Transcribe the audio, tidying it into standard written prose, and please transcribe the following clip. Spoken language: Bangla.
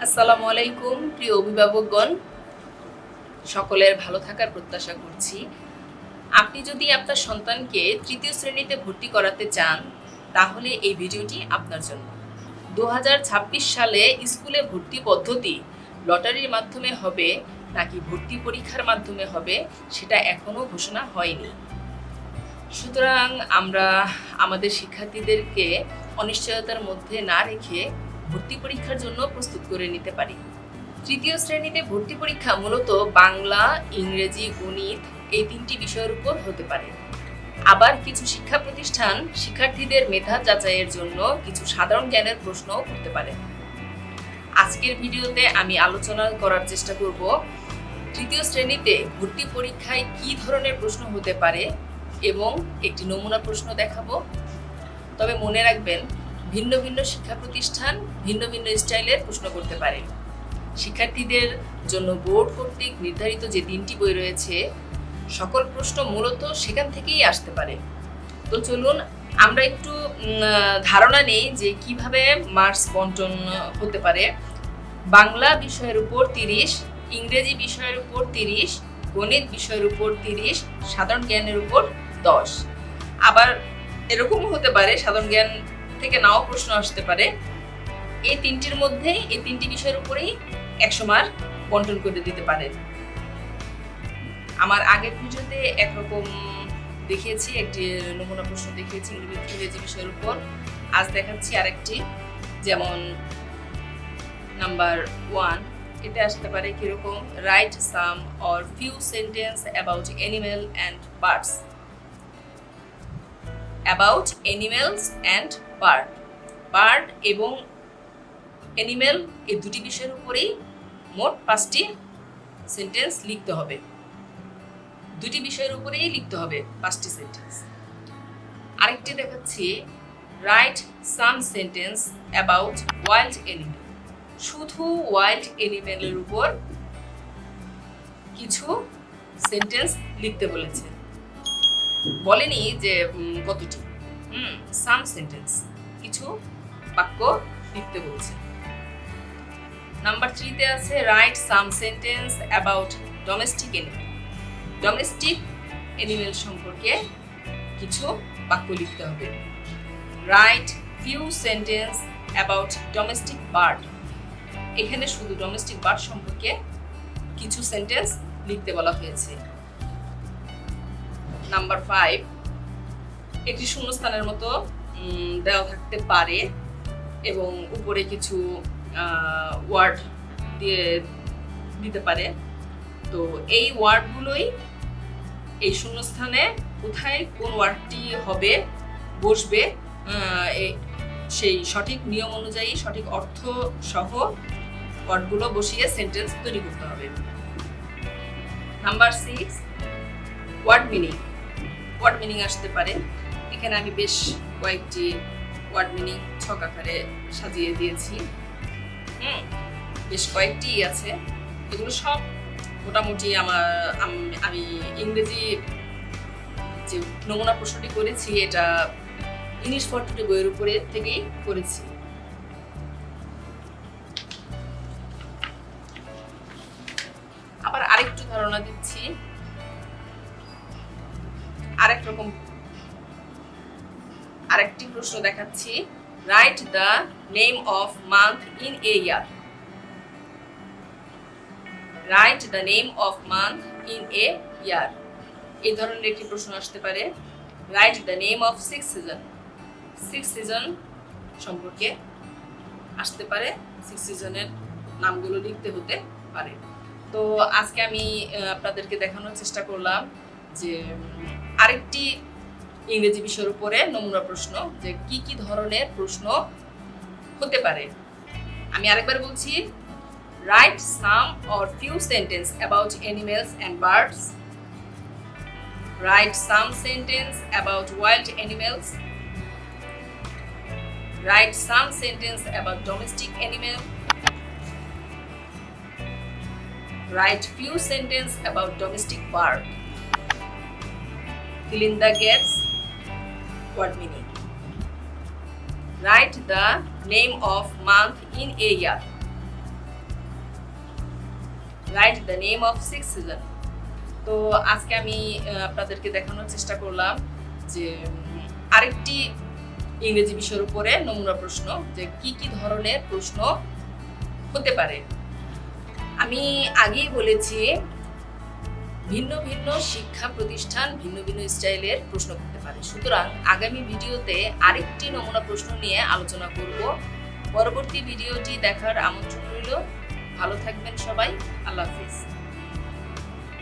আসসালামু আলাইকুম প্রিয় অভিভাবকগণ, সকলের ভালো থাকার প্রত্যাশা করছি। আপনি যদি আপনার সন্তানকে তৃতীয় শ্রেণীতে ভর্তি করাতে চান, তাহলে এই ভিডিওটি আপনার জন্য। 2026 সালে স্কুলে ভর্তি পদ্ধতি লটারির মাধ্যমে হবে নাকি ভর্তি পরীক্ষার মাধ্যমে হবে, সেটা এখনও ঘোষণা হয়নি। সুতরাং আমরা আমাদের শিক্ষার্থীদেরকে অনিশ্চয়তার মধ্যে না রেখে ভর্তি পরীক্ষার জন্য প্রস্তুত করে নিতে পারি। তৃতীয় শ্রেণীতে ভর্তি পরীক্ষা মূলত বাংলা, ইংরেজি, গণিত এই তিনটি বিষয়ের উপর হতে পারে। আবার কিছু শিক্ষা প্রতিষ্ঠান শিক্ষার্থীদের মেধা যাচাইয়ের জন্য কিছু সাধারণ জ্ঞানের প্রশ্নও করতে পারে। আজকের ভিডিওতে আমি আলোচনা করার চেষ্টা করব তৃতীয় শ্রেণীতে ভর্তি পরীক্ষায় কী ধরনের প্রশ্ন হতে পারে এবং একটি নমুনা প্রশ্ন দেখাবো। তবে মনে রাখবেন, ভিন্ন ভিন্ন শিক্ষা প্রতিষ্ঠান ভিন্ন ভিন্ন স্টাইলের প্রশ্ন করতে পারে। শিক্ষার্থীদের জন্য বোর্ড কর্তৃক নির্ধারিত যে 3টি বই রয়েছে, সকল প্রশ্ন মূলত সেখান থেকেই আসতে পারে। তো চলুন আমরা একটু ধারণা নেই যে কিভাবে মার্কস বন্টন হতে পারে। বাংলা বিষয়ের উপর 30, ইংরেজি বিষয়ের উপর 30, গণিত বিষয়ের উপর 30, সাধারণ জ্ঞানের উপর 10। আবার এরকমও হতে পারে সাধারণ জ্ঞান থেকে নাও প্রশ্ন আসতে পারে। এই তিনটির মধ্যেই এই 3টি বিষয়ের উপরেই 100 মার্ক বন্টন করে দিতে পারে। আমার আগের ভিডিওতে একরকম দেখিয়েছি, একটি নমুনা প্রশ্ন দেখিয়েছি ইংরেজি বিষয়ের উপর। আজ দেখাচ্ছি আরেকটি, যেমন নাম্বার 1, এটা আসতে পারে কিরকম, write some or few sentence about animal and birds. About animals and bird. Bird এবং অ্যানিমেল এই দুটি বিষয়ের উপরেই মোট 5টি সেন্টেন্স লিখতে হবে। দুটি বিষয়ের উপরেই লিখতে হবে 5টি সেন্টেন্স। আরেকটি দেখাচ্ছি, write some sentence about wild animal. শুধু ওয়াইল্ড অ্যানিমেলের উপর কিছু সেন্টেন্স লিখতে বলেছে, বলেনি যে কতটি। সাম সেন্টেন্স, কিছু বাক্য লিখতে বলছে। নাম্বার 3-তে আছে, write some sentence about domestic animal. Domestic animal সম্পর্কে কিছু বাক্য লিখতে হবে। Right few sentence about domestic bird. এখানে শুধু ডোমেস্টিক বার্ড সম্পর্কে কিছু সেন্টেন্স লিখতে বলা হয়েছে। নাম্বার 5, একটি শূন্যস্থানের মতো দেওয়া থাকতে পারে এবং উপরে কিছু ওয়ার্ড দিয়ে দিতে পারে। তো এই ওয়ার্ডগুলোই এই শূন্যস্থানে কোথায় কোন ওয়ার্ডটি হবে, বসবে, সেই সঠিক নিয়ম অনুযায়ী সঠিক অর্থ সহ ওয়ার্ডগুলো বসিয়ে সেন্টেন্স তৈরি করতে হবে। Number 6, word meaning. Word meaning আসতে পারে। এখানে আমি বেশ কয়েকটি ওয়ার্ড মিনিং ছক আকারে সাজিয়ে দিয়েছি। বেশ কয়েকটি আছে, এগুলো সব মোটামুটি আমি ইংরেজি যে নমুনা প্রশ্নটি করেছি, এটা ইংলিশ ফর টুডে বইয়ের উপরে থেকেই করেছি। আবার আরেকটু ধারণা দিচ্ছি, আরেকটি প্রশ্ন দেখাচ্ছি, write the name of month in a year. Write the name of month in a year, এই ধরনের একটি প্রশ্ন আসতে পারে। Write the name of 6 season. 6 season সম্পর্কে আসতে পারে, 6 সিজনের নামগুলো লিখতে হতে পারে। তো আজকে আমি আপনাদেরকে দেখানোর চেষ্টা করলাম যে আরেকটি ইংরেজি বিষয়ের উপরে নমুনা প্রশ্ন, যে কি কি ধরনের প্রশ্ন হতে পারে। আমি আরেকবার বলছি, write some or few sentence about animals and birds. Write some sentence about wild animals. Write some sentence about domestic animal. Write few sentences about domestic bird. Fill in the gaps. Word meaning. Write the name of month in a year. Right the name of six season. তো আজকে আমি আপনাদেরকে দেখানোর চেষ্টা করলাম যে আরেকটি ইংরেজি বিষয়ের উপরে নমুনা প্রশ্ন, যে কি কি ধরনের প্রশ্ন হতে পারে। আমি আগেই বলেছি ভিন্ন ভিন্ন শিক্ষা প্রতিষ্ঠান ভিন্ন ভিন্ন স্টাইলের প্রশ্ন করতে পারে। সুতরাং আগামী ভিডিওতে আরেকটি নমুনা প্রশ্ন নিয়ে আলোচনা করব। পরবর্তী ভিডিওটি দেখার আমন্ত্রণ রইল। ভালো থাকবেন সবাই। আল্লাহ হাফিজ।